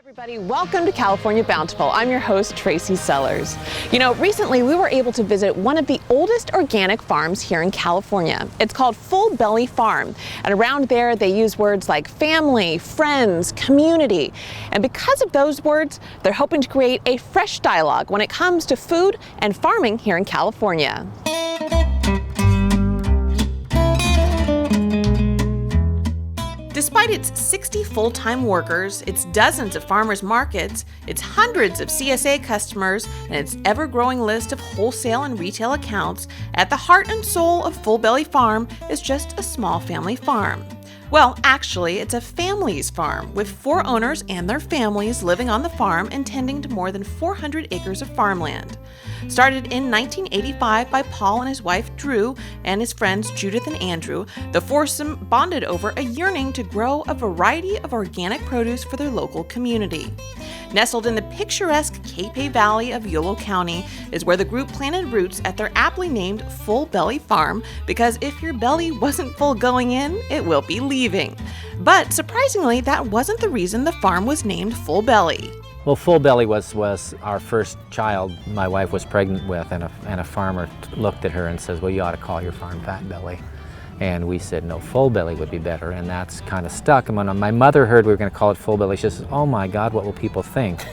Everybody, welcome to California Bountiful. I'm your host, Tracy Sellers. Recently we were able to visit one of the oldest organic farms here in California. It's called Full Belly Farm, and around there they use words like family, friends, community. And because of those words, they're hoping to create a fresh dialogue when it comes to food and farming here in California. Despite its 60 full-time workers, its dozens of farmers markets, its hundreds of CSA customers, and its ever-growing list of wholesale and retail accounts, at the heart and soul of Full Belly Farm is just a small family farm. Well, actually, it's a family's farm with 4 owners and their families living on the farm and tending to more than 400 acres of farmland. Started in 1985 by Paul and his wife Drew and his friends Judith and Andrew, the foursome bonded over a yearning to grow a variety of organic produce for their local community. Nestled in the picturesque Capay Valley of Yolo County is where the group planted roots at their aptly named Full Belly Farm, because if your belly wasn't full going in, it will be leaving. But surprisingly, that wasn't the reason the farm was named Full Belly. Well, Full Belly was our first child my wife was pregnant with, and a farmer looked at her and says, well, you ought to call your farm Fat Belly. And we said, no, Full Belly would be better, and that's kind of stuck. And when my mother heard we were going to call it Full Belly, she says, oh my God, what will people think?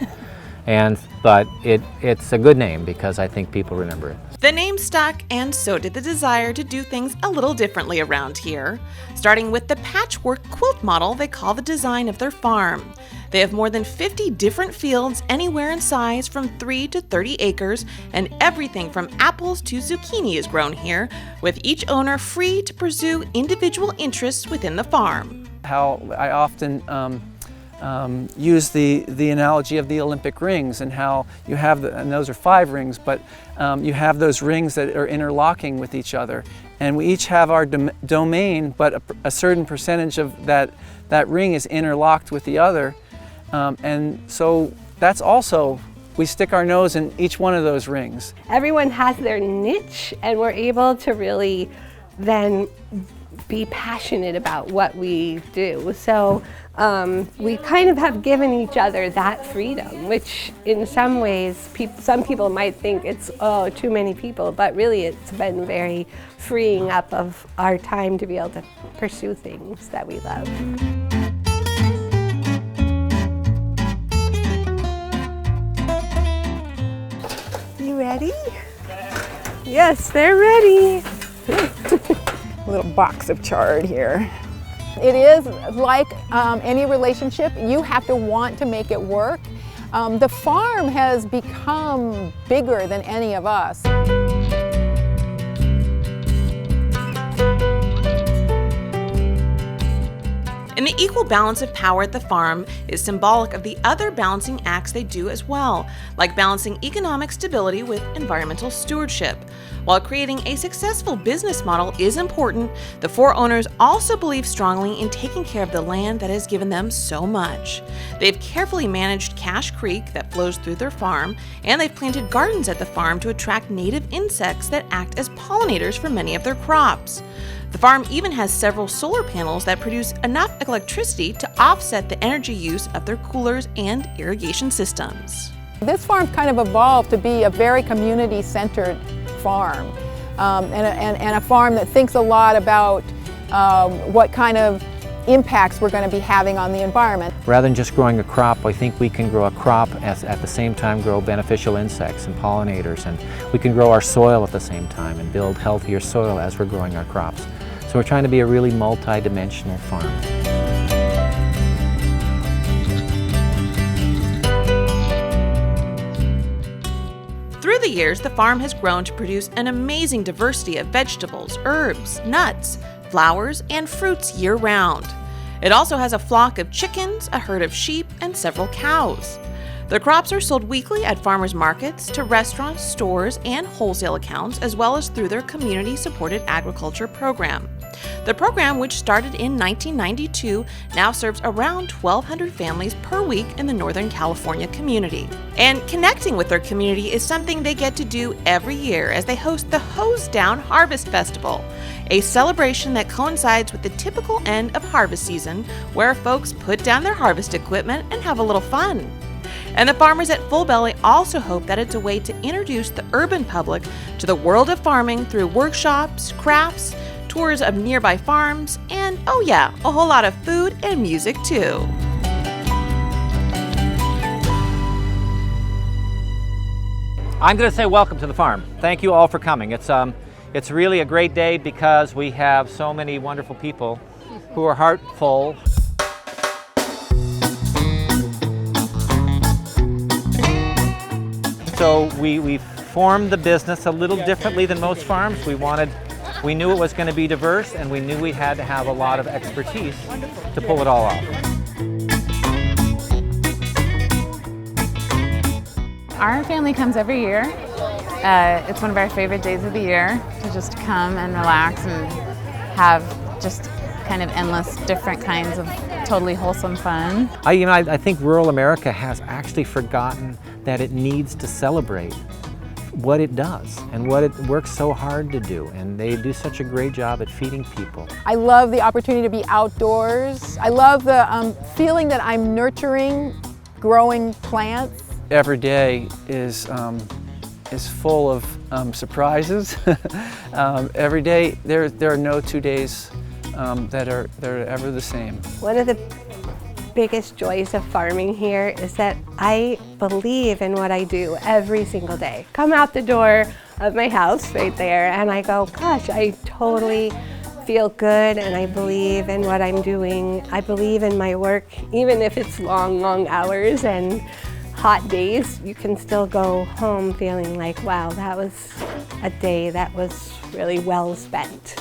But it's a good name because I think people remember it. The name stuck, and so did the desire to do things a little differently around here. Starting with the patchwork quilt model they call the design of their farm. They have more than 50 different fields, anywhere in size from 3 to 30 acres, and everything from apples to zucchini is grown here, with each owner free to pursue individual interests within the farm. How I often use the analogy of the Olympic rings, and how you have, and those are 5 rings, but you have those rings that are interlocking with each other. And we each have our domain, but a certain percentage of that ring is interlocked with the other. And so that's also, we stick our nose in each one of those rings. Everyone has their niche, and we're able to really then be passionate about what we do. So we kind of have given each other that freedom, which in some ways, some people might think it's, oh, too many people, but really it's been very freeing up of our time to be able to pursue things that we love. You ready? Yes, they're ready. A little box of chard here. It is like any relationship, you have to want to make it work. The farm has become bigger than any of us. And the equal balance of power at the farm is symbolic of the other balancing acts they do as well, like balancing economic stability with environmental stewardship. While creating a successful business model is important, the 4 owners also believe strongly in taking care of the land that has given them so much. They've carefully managed Cache Creek that flows through their farm, and they've planted gardens at the farm to attract native insects that act as pollinators for many of their crops. The farm even has several solar panels that produce enough electricity to offset the energy use of their coolers and irrigation systems. This farm kind of evolved to be a very community-centered farm, and a farm that thinks a lot about what kind of impacts we're going to be having on the environment. Rather than just growing a crop, I think we can grow a crop at the same time grow beneficial insects and pollinators, and we can grow our soil at the same time and build healthier soil as we're growing our crops. So we're trying to be a really multi-dimensional farm. Through the years, the farm has grown to produce an amazing diversity of vegetables, herbs, nuts, flowers, and fruits year-round. It also has a flock of chickens, a herd of sheep, and several cows. The crops are sold weekly at farmers markets, to restaurants, stores, and wholesale accounts, as well as through their community-supported agriculture program. The program, which started in 1992, now serves around 1,200 families per week in the Northern California community. And connecting with their community is something they get to do every year as they host the Hose Down Harvest Festival, a celebration that coincides with the typical end of harvest season, where folks put down their harvest equipment and have a little fun. And the farmers at Full Belly also hope that it's a way to introduce the urban public to the world of farming through workshops, crafts, tours of nearby farms, and oh yeah, a whole lot of food and music too. I'm going to say welcome to the farm. Thank you all for coming. It's really a great day because we have so many wonderful people who are heartful. So we formed the business a little differently than most farms. We knew it was going to be diverse, and we knew we had to have a lot of expertise to pull it all off. Our family comes every year. It's one of our favorite days of the year to just come and relax and have just kind of endless different kinds of totally wholesome fun. I think rural America has actually forgotten that it needs to celebrate what it does and what it works so hard to do, and they do such a great job at feeding people. I love the opportunity to be outdoors. I love the feeling that I'm nurturing growing plants. Every day is full of surprises. Every day, there are no 2 days that are ever the same. One of the biggest joys of farming here is that I believe in what I do every single day. Come out the door of my house right there and I go, gosh, I totally feel good and I believe in what I'm doing. I believe in my work, even if it's long, long hours and hot days, you can still go home feeling like, wow, that was a day that was really well spent.